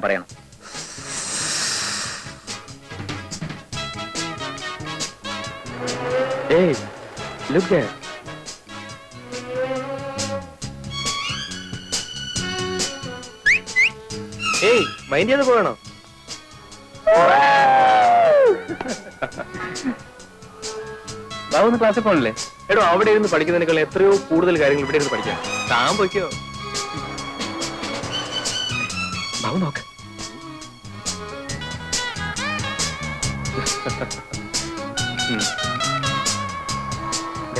പറയണം. Hey, look there. Hey, mind ചെയ്ത് പോകണോ? ബാബു ക്ലാസ്സിൽ പോകണല്ലേ? എടോ, അവിടെ ഇരുന്ന് പഠിക്കുന്നതിനേക്കാൾ എത്രയോ കൂടുതൽ കാര്യങ്ങൾ ഇവിടെ ഇരുന്ന് പഠിക്കാം. താൻ പോയിക്കോ. ബാബു നോക്ക്.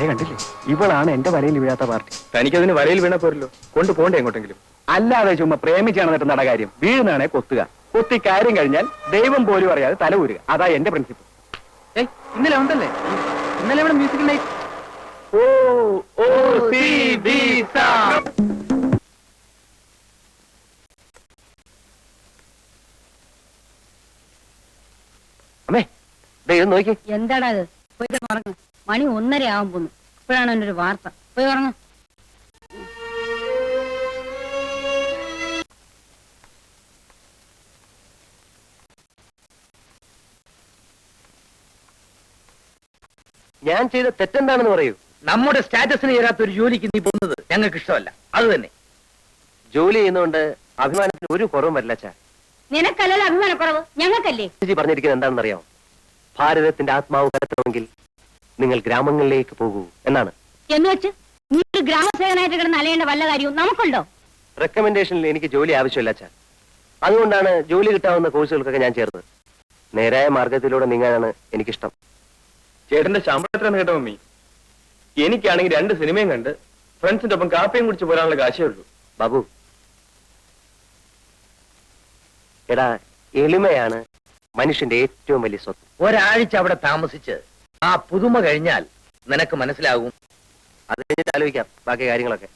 കണ്ടില്ലേ, ഇവളാണ് എന്റെ വരയിൽ വീഴാത്ത പാർട്ടി. തനിക്കതിന് വരയിൽ വീണ പോരല്ലോ, കൊണ്ടുപോകണ്ടേ എങ്ങോട്ടെങ്കിലും? അല്ലാതെ ചുമ്മാ പ്രേമിച്ചാണ് എന്നിട്ട് നട കാര്യം. വീഴുന്നാണെ കൊത്തുക, കൊത്തി കാര്യം കഴിഞ്ഞാൽ ദൈവം പോലും അറിയാതെ തല ഊരുക. അതാ എന്റെ പ്രിൻസിപ്പിൾ. ഇന്നലെ ഉണ്ടല്ലേ, ഇന്നലെ ഇവിടെ മ്യൂസിക് നൈറ്റ്. അമ്മേ, ഇത് നോക്കി. എന്താടാ അത്? പോയിട്ട് ഉറങ്ങ. മണി 1:30 ആവാൻ പോന്നു. ഇപ്പോഴാണ് എൻ്റെ ഒരു വാർത്ത. പോയി ഉറങ്ങ. ഞാൻ ചെയ്ത തെറ്റെന്താണെന്ന് പറയൂ. നമ്മുടെ സ്റ്റാറ്റസിന് ചേരാത്ത ഒരു ജോലിക്ക് നീ പോകുന്നത് ഞങ്ങൾക്ക് ഇഷ്ടമല്ല. അത് തന്നെ. ജോലി ചെയ്യുന്നതുകൊണ്ട് അഭിമാനത്തിന് ഒരു കുറവും വരില്ല. അച്ഛാ, നിനക്കല്ലല്ലോ അഭിമാനക്കുറവ്, ഞങ്ങൾക്കല്ലേ. പറഞ്ഞിരിക്കുന്നത് എന്താണെന്ന് അറിയാമോ? ഭാരതത്തിന്റെ ആത്മാവ് കലർത്തണമെങ്കിൽ നിങ്ങൾ ഗ്രാമങ്ങളിലേക്ക് പോകൂ എന്നാണ്. എന്ന് വെച്ച് നീ ഒരു ഗ്രാമസേവനായിട്ട് കിടന്ന് അലയേണ്ട വല്ല കാര്യവും നമുക്കുണ്ടോ? റെക്കമെൻഡേഷനിൽ എനിക്ക് ജോലി ആവശ്യമില്ല അച്ഛാ. അതുകൊണ്ടാണ് ജോലി കിട്ടാവുന്ന കോഴ്സുകൾക്കൊക്കെ ഞാൻ ചേർന്നത്. നേരായ മാർഗത്തിലൂടെ നീങ്ങാനാണ് എനിക്കിഷ്ടം. ചേട്ടന്റെ ശമ്പളത്തിലാണ് കേട്ടോ മമ്മി. എനിക്കാണെങ്കിൽ 2 സിനിമയും കണ്ട് ഫ്രണ്ട്സിന്റെ ഒപ്പം കാപ്പിയും കുടിച്ച് പോരാനുള്ള കാശേ ഉള്ളൂ. ബാബു, എടാ, എളിമയാണ് മനുഷ്യന്റെ ഏറ്റവും വലിയ സ്വത്ത്. ഒരാഴ്ച അവിടെ താമസിച്ച് ആ പുതുമ കഴിഞ്ഞാൽ നിനക്ക് മനസ്സിലാകും. അത് കഴിഞ്ഞിട്ട് ആലോചിക്കാം ബാക്കി കാര്യങ്ങളൊക്കെ.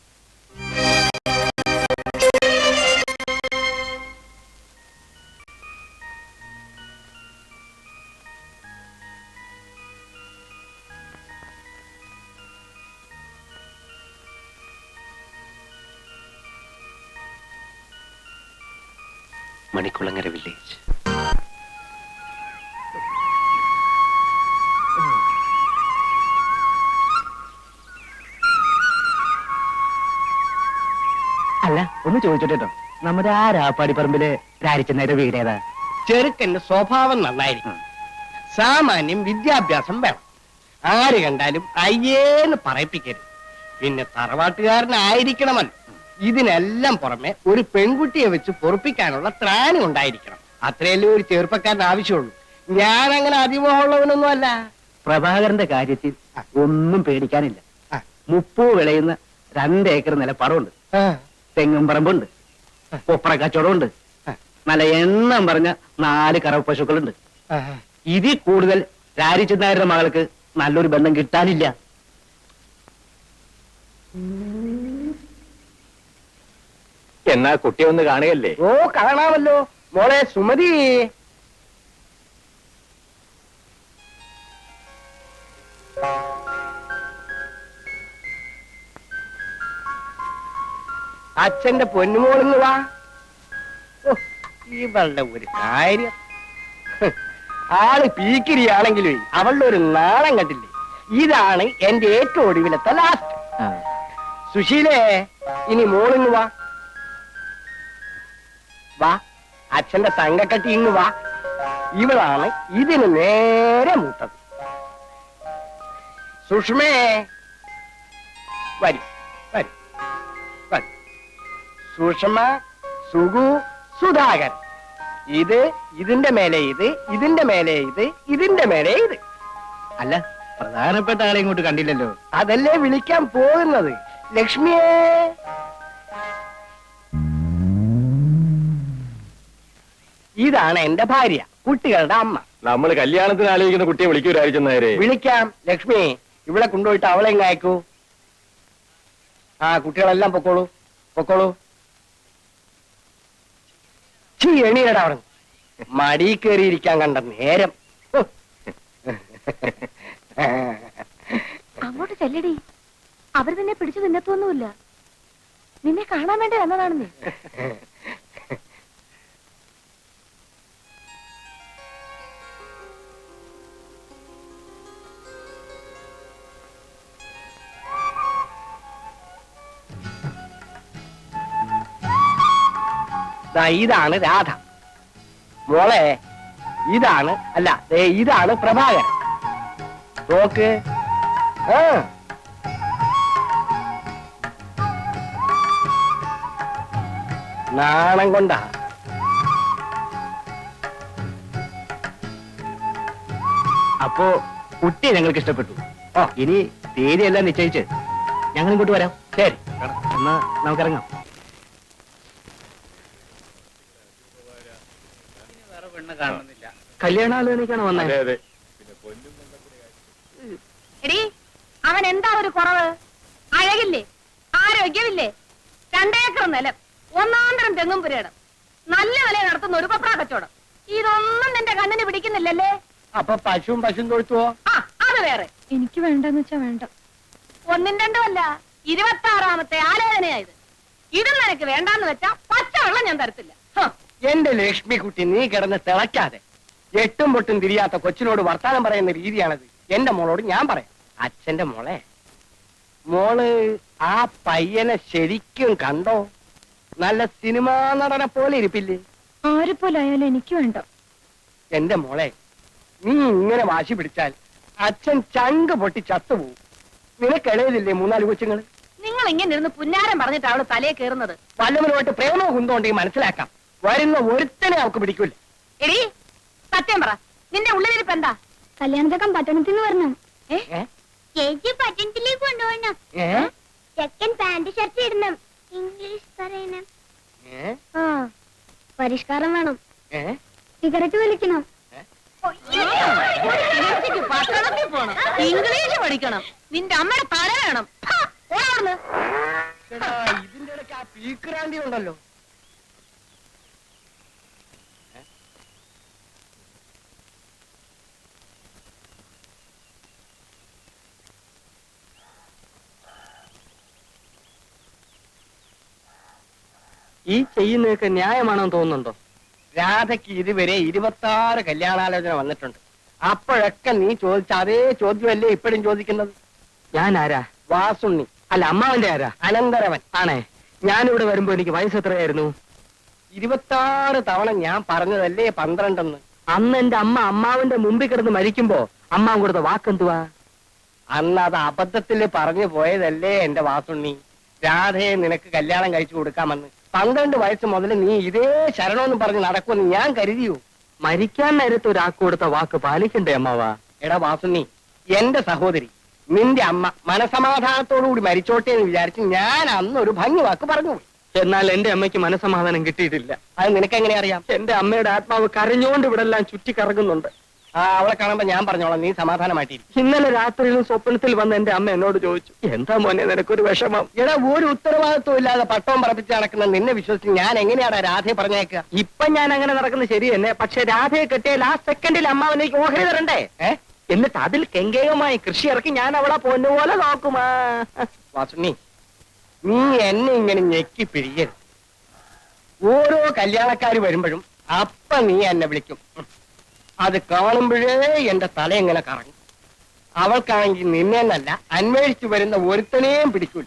മണിക്കുളങ്ങര വില്ലേജ്. അല്ല, ഒന്ന് ചോദിച്ചോട്ടോ, നമ്മുടെ ആ രാപ്പാടിപ്പറമ്പില് രാരിച്ചെന്നേരെ വീട് ഏതാ? ചെറുക്കന്റെ സ്വഭാവം നന്നായിരിക്കും. സാമാന്യം വിദ്യാഭ്യാസം വേണം. ആര് കണ്ടാലും അയ്യേന്ന് പറയിപ്പിക്കരുത്. പിന്നെ തറവാട്ടുകാരനായിരിക്കണമല്ലോ. ഇതിനെല്ലാം പുറമെ ഒരു പെൺകുട്ടിയെ വെച്ച് പൊറുപ്പിക്കാനുള്ള ത്രാണം ഉണ്ടായിരിക്കണം. അത്രയല്ലേ ഒരു ചെറുപ്പക്കാരന് ആവശ്യമുള്ളൂ. ഞാൻ അങ്ങനെ അതിമോഹമുള്ളവനൊന്നും അല്ല. പ്രഭാകരന്റെ കാര്യത്തിൽ ഒന്നും പേടിക്കാനില്ല. 30 വിളയുന്ന 2 ഏക്കർ നിലപ്പാടമുണ്ട്, തെങ്ങും പറമ്പുണ്ട്, കൊപ്ര കച്ചവടമുണ്ട്, നല്ല എണ്ണം പറഞ്ഞ 4 കറവ് പശുക്കളുണ്ട്. ഇതിൽ കൂടുതൽ രാരിച്ചെന്നാരുടെ മകൾക്ക് നല്ലൊരു ബന്ധം കിട്ടാനില്ല. എന്നാ കുട്ടിയെ ഒന്ന് കാണുകയല്ലേ? ഓ, കാണാമല്ലോ. മോളെ സുമതി, അച്ഛന്റെ പൊന്നുമോളിന്ന് വാ. ഓ, ഇവളുടെ ഒരു കാര്യം. ആള് പീക്കിരിയാണെങ്കിലും അവളുടെ ഒരു നാളം കണ്ടില്ലേ? ഇതാണ് എന്റെ ഏറ്റവും ഒടുവിലത്തെ ലാസ്റ്റ്. സുശീലേ, ഇനി മോളിന്ന് വാ. വാ, അച്ഛന്റെ തങ്കക്കട്ടി ഇങ്ങ് വാ. ഇവളാണ് ഇതിന് നേരെ മൂത്തത്. സുഷ്മേ, വരും വരും വരും. സുഷമ, സുഗു, സുധാകരൻ. ഇത് ഇതിന്റെ മേലെ ഇത്, ഇതിന്റെ മേലെ ഇത്, ഇതിന്റെ മേലെ ഇത്. അല്ല, പ്രധാനപ്പെട്ട ആളെ ഇങ്ങോട്ട് കണ്ടില്ലല്ലോ. അതല്ലേ വിളിക്കാൻ പോകുന്നത്. ലക്ഷ്മിയേ, ഇതാണ് എന്റെ ഭാര്യ, കുട്ടികളുടെ അമ്മ. നമ്മൾ കല്യാണത്തിന് ആലോചിക്കുന്ന കുട്ടിയെ വിളിക്കൂ രാരിച്ചെന്നേരെ. വിളിക്കാം. ലക്ഷ്മി, ഇവിടെ കൊണ്ടുപോയിട്ട് അവളെ എങ്ങ് അയക്കൂ. ആ, കുട്ടികളെല്ലാം പൊക്കോളൂ പൊക്കോളൂ. എണീരടാ അവിടെ. മടി കയറിയിരിക്കാൻ കണ്ട നേരം. അങ്ങോട്ട് ചെല്ലടി. അവർ നിന്നെ പിടിച്ചു തിന്നത്തൊന്നുമില്ല. നിന്നെ കാണാൻ വേണ്ടി വന്നതാണെന്നേ. ദാ ഇതാണ് രാധ. മോളെ ഇതാണ് അല്ല ദേ ഇതാണ് പ്രഭാകരൻ. നോക്ക്. ആ നാണം കൊണ്ടാ. അപ്പോ കുട്ടി ഞങ്ങൾക്ക് ഇഷ്ടപ്പെട്ടു. ഓ ഇനി തീയതിയെല്ലാം നിശ്ചയിച്ച് ഞങ്ങൾ ഇങ്ങോട്ട് വരാം. ശരി, എന്നാ നമുക്കിറങ്ങാം. കല്യാണാലോചനയ്ക്കാണ് വന്നത്. എടി അവൻ എന്താ ഒരു കുറവ്? അഴകില്ലേ, ആരോഗ്യമില്ലേ, 2 ഏക്കർ നിലം, 1 തെങ്ങും പുരയിടം, നല്ല വില നടത്തുന്ന ഒരു പപ്രാ കച്ചവടം. ഇതൊന്നും നിന്റെ കണ്ണിന് പിടിക്കുന്നില്ലല്ലേ? അപ്പൊ പശുവും തൊഴുത്തുവോ? ആ അത് വേറെ. എനിക്ക് വേണ്ടെന്ന് വെച്ചാ വേണ്ട. 1 2 അല്ല, 26ാമത്തെ ആലോചനയായത്. ഇതും നിനക്ക് വേണ്ടാന്ന് വെച്ചാ പച്ചവെള്ളം ഞാൻ തരത്തില്ല. എന്റെ ലക്ഷ്മിക്കുട്ടി, നീ കിടന്ന് തിളയ്ക്കാതെ. 8ഉം പൊട്ടും തിരിയാത്ത കൊച്ചിനോട് വർത്താനം പറയുന്ന രീതിയാണത്. എന്റെ മോളോട് ഞാൻ പറയാം. അച്ഛന്റെ മോളെ, മോള് ആ പയ്യനെ ശരിക്കും കണ്ടോ? നല്ല സിനിമാ നടനെ പോലെ ഇരിപ്പില്ലേ? ആരെ പോലെ ആയാലും എനിക്ക് വേണ്ട. എന്റെ മോളെ, നീ ഇങ്ങനെ വാശി പിടിച്ചാൽ അച്ഛൻ ചങ്ക് പൊട്ടി ചത്തുപോകും. നിനക്കിടയിലില്ലേ 3-4 കൊച്ചുങ്ങള്? നിങ്ങൾ ഇങ്ങനെ ഇരുന്ന് പുന്നാരം പറഞ്ഞിട്ട് അവള് തലയെ കയറുന്നത്. വല്ലവരുമായിട്ട് പ്രേമവും കുന്തമുണ്ടെങ്കിൽ മനസ്സിലാക്കാം. വരുന്ന ഒരുത്തനെ അവൾക്ക് പിടിക്കൂല. എടി സത്യം പറ, നിന്റെ ഉള്ളിലിരിപ്പ് എന്താ? കല്യാണത്തക്കം പട്ടണത്തിൽ നിന്ന് വരണം. ചേച്ചി പട്ടണത്തിലേക്ക് കൊണ്ടുപോകണം. ഏ? ചെക്കൻ പാന്റ് ഷർട്ട് ഇടണം. ഇംഗ്ലീഷ് പറയണം. ഏ? ആ പരിഷ്കാരം വേണം. ഏ? സിഗരറ്റ് വലിക്കണം. പട്ടണത്തിൽ പോണം, ഇംഗ്ലീഷ് പഠിക്കണം, നിന്റെ അമ്മയുടെ തല വേണം. എടാ, ഇതിന്റെ ഇടയ്ക്ക് ആ പീക്രാന്തി ഉണ്ടല്ലോ. ഈ ചെയ്യുന്നതൊക്കെ ന്യായമാണെന്ന് തോന്നുന്നുണ്ടോ? രാധയ്ക്ക് ഇതുവരെ 26 കല്യാണാലോചന വന്നിട്ടുണ്ട്. അപ്പോഴൊക്കെ നീ ചോദിച്ച അതേ ചോദ്യമല്ലേ ഇപ്പോഴും ചോദിക്കുന്നത്? ഞാൻ ആരാ? വാസുണ്ണി അല്ല, അമ്മാവന്റെ ആരാ? അനന്തരവൻ. ആണേ. ഞാനിവിടെ വരുമ്പോ എനിക്ക് വയസ്സ് എത്രയായിരുന്നു? 26 തവണ ഞാൻ പറഞ്ഞതല്ലേ 12. അന്ന് എന്റെ അമ്മ അമ്മാവന്റെ മുമ്പിൽ കിടന്ന് മരിക്കുമ്പോ അമ്മാവൻ കൊടുത്ത വാക്കെന്തുവാ? അന്ന് അത് അബദ്ധത്തിൽ പറഞ്ഞു പോയതല്ലേ എന്റെ വാസുണ്ണി. രാധയെ നിനക്ക് കല്യാണം കഴിച്ചു കൊടുക്കാമെന്ന് 12 വയസ്സ് മുതൽ നീ ഇതേ ശരണമെന്ന് പറഞ്ഞ് നടക്കുമെന്ന് ഞാൻ കരുതിയോ? മരിക്കാൻ നേരത്ത് ഒരാൾക്ക് കൊടുത്ത വാക്ക് പാലിക്കണ്ടേ അമ്മാവാ? എടാ വാസുണ്ണി, എന്റെ സഹോദരി, നിന്റെ അമ്മ മനസമാധാനത്തോടുകൂടി മരിച്ചോട്ടെ എന്ന് വിചാരിച്ച് ഞാൻ അന്ന് ഒരു ഭംഗി വാക്ക് പറഞ്ഞു പോയി. എന്നാൽ എന്റെ അമ്മയ്ക്ക് മനസ്സമാധാനം കിട്ടിയിട്ടില്ല. അത് നിനക്ക് എങ്ങനെ അറിയാം? എന്റെ അമ്മയുടെ ആത്മാവ് കരഞ്ഞോണ്ട് ഇവിടെ എല്ലാം ചുറ്റി കറങ്ങുന്നുണ്ട്. ആ അവളെ കാണുമ്പോ ഞാൻ പറഞ്ഞോളാം, നീ സമാധാനമായിട്ടിരിക്കും. ഇന്നലെ രാത്രിയിലും സ്വപ്നത്തിൽ വന്ന എന്റെ അമ്മ എന്നോട് ചോദിച്ചു, എന്താ മോനെ നിനക്കൊരു വിഷമം? എടാ, ഒരു ഉത്തരവാദിത്വം ഇല്ലാതെ പട്ടവും പറപ്പിച്ച് നടക്കുന്ന നിന്നെ വിശ്വസിച്ച് ഞാൻ എങ്ങനെയാടാ രാധയെ പറഞ്ഞേക്കുക? ഇപ്പൊ ഞാൻ അങ്ങനെ നടക്കുന്നത് ശരി തന്നെ. പക്ഷെ രാധയെ കെട്ടിയാൽ ആ സെക്കൻഡിൽ അമ്മാവനേക്ക് ഓഹരി തരണ്ടേ? എന്നിട്ട് അതിൽ കെങ്കേയമായി കൃഷി ഇറക്കി ഞാൻ അവളെ പൊന്നുപോലെ നോക്കുമാ. വാസുണ്ണി, നീ എന്നെ ഇങ്ങനെ ഞെക്കി പിഴിയരുത്. ഓരോ കല്യാണക്കാര് വരുമ്പോഴും അപ്പ നീ എന്നെ വിളിക്കും. അത് കാണുമ്പോഴേ എന്റെ തല എങ്ങനെ കറങ്ങും. അവൾക്കാണെങ്കിൽ നിന്നെന്നല്ല അന്വേഷിച്ചു വരുന്ന ഒരുത്തനെയും പിടിക്കൂല.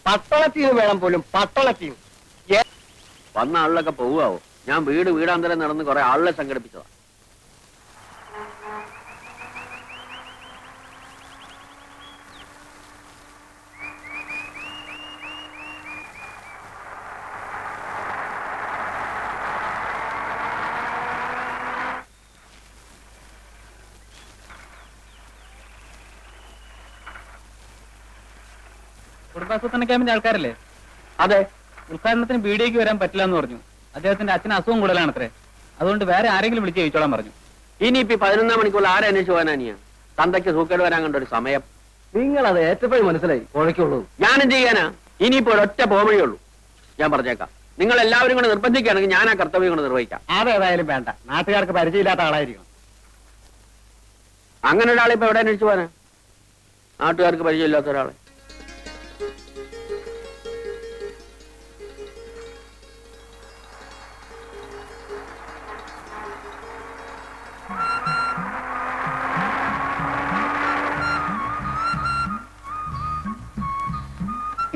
പട്ടണത്തിൽ നിന്ന് വേണം പോലും, പട്ടണത്തിൽ നിന്ന്. വന്ന ആളിലൊക്കെ പോവാവോ? ഞാൻ വീടാന്തരം നടന്ന് കുറെ ആളുകളെ സംഘടിപ്പിച്ചതാ. കുടുംബാസൂത്രണ ക്യാമ്പിന്റെ ആൾക്കാരല്ലേ? അതെ. ഉദ്ഘാടനത്തിന് വീഡിയോക്ക് വരാൻ പറ്റില്ല എന്ന് പറഞ്ഞു. അദ്ദേഹത്തിന്റെ അച്ഛന് അസുഖം കൂടുതലാണത്രേ. അതുകൊണ്ട് വേറെ ആരെങ്കിലും വിളിച്ച് ചോദിച്ചോളാൻ പറഞ്ഞു. ഇനിയിപ്പോ 11 മണിക്കൂർ ആരെ അന്വേഷിച്ചു പോകാനാ? നീ തന്തയ്ക്ക് സൂക്കേട് വരാൻ കണ്ട ഒരു സമയം. നിങ്ങളത് ഏറ്റപ്പോഴും മനസ്സിലായി. കുഴക്കുള്ളൂ. ഞാനും ചെയ്യാനാ? ഇനിയിപ്പോ ഒരൊറ്റ പോവഴിയുള്ളൂ. ഞാൻ പറഞ്ഞേക്കാം, നിങ്ങൾ എല്ലാവരും കൂടെ നിർബന്ധിക്കുകയാണെങ്കിൽ ഞാൻ ആ കർത്തവ്യം കൊണ്ട് നിർവഹിക്കാം. അതേതായാലും വേണ്ട, നാട്ടുകാർക്ക് പരിചയമില്ലാത്ത ആളായിരിക്കും. അങ്ങനെ ഒരാളെ ഇപ്പൊ എവിടെ അന്വേഷിച്ചു പോകാനാ? നാട്ടുകാർക്ക് പരിചയമില്ലാത്ത ഒരാളെ.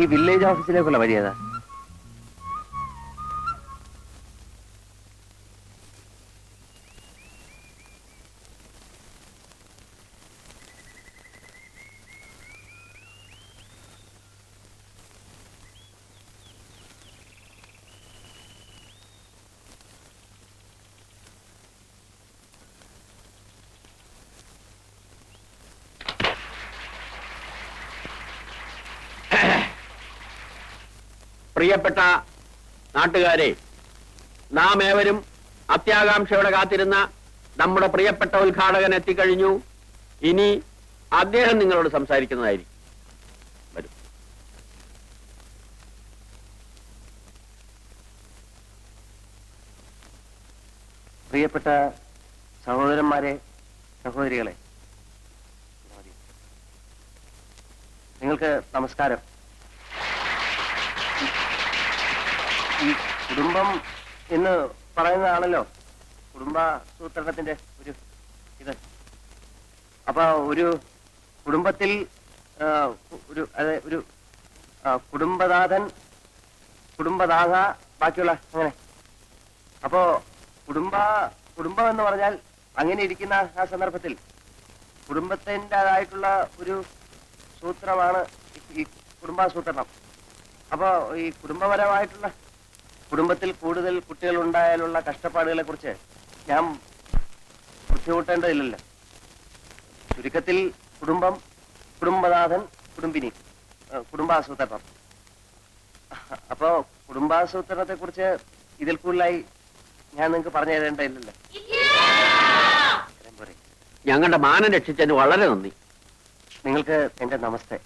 ഈ വില്ലേജ് ഓഫീസിലേക്കുള്ള വഴി ഏതാ? പ്രിയപ്പെട്ട നാട്ടുകാരെ, നാം ഏവരും അത്യാകാംക്ഷയോടെ കാത്തിരുന്ന നമ്മുടെ പ്രിയപ്പെട്ട ഉദ്ഘാടകൻ എത്തിക്കഴിഞ്ഞു. ഇനി അദ്ദേഹം നിങ്ങളോട് സംസാരിക്കുന്നതായിരിക്കും. വരൂ. പ്രിയപ്പെട്ട സഹോദരന്മാരെ, സഹോദരികളെ, നിങ്ങൾക്ക് നമസ്കാരം. ഈ കുടുംബം എന്ന് പറയുന്നതാണല്ലോ കുടുംബാസൂത്രണത്തിന്റെ ഒരു ഇത്. അപ്പൊ ഒരു കുടുംബത്തിൽ ഒരു കുടുംബനാഥൻ, കുടുംബനാഥ, ബാക്കിയുള്ള അങ്ങനെ. അപ്പോ കുടുംബം എന്ന് പറഞ്ഞാൽ അങ്ങനെ ഇരിക്കുന്ന ആ സന്ദർഭത്തിൽ കുടുംബത്തിൻ്റെതായിട്ടുള്ള ഒരു സൂത്രമാണ് ഈ കുടുംബാസൂത്രണം. അപ്പോ ഈ കുടുംബപരമായിട്ടുള്ള കുടുംബത്തിൽ കൂടുതൽ കുട്ടികൾ ഉണ്ടായാലുള്ള കഷ്ടപ്പാടുകളെ കുറിച്ച് ഞാൻ ബുദ്ധിമുട്ടേണ്ടതില്ലല്ലോ. ചുരുക്കത്തിൽ കുടുംബം, കുടുംബനാഥൻ, കുടുംബിനി, കുടുംബാസൂത്രണം. അപ്പോ കുടുംബാസൂത്രണത്തെ കുറിച്ച് ഇതിൽ കൂടുതലായി ഞാൻ നിങ്ങൾക്ക് പറഞ്ഞു തരേണ്ടതില്ലല്ലോ. ഞങ്ങളുടെ മാനം രക്ഷിച്ചതിന് വളരെ നന്ദി. നിങ്ങൾക്ക് എന്റെ നമസ്തേ.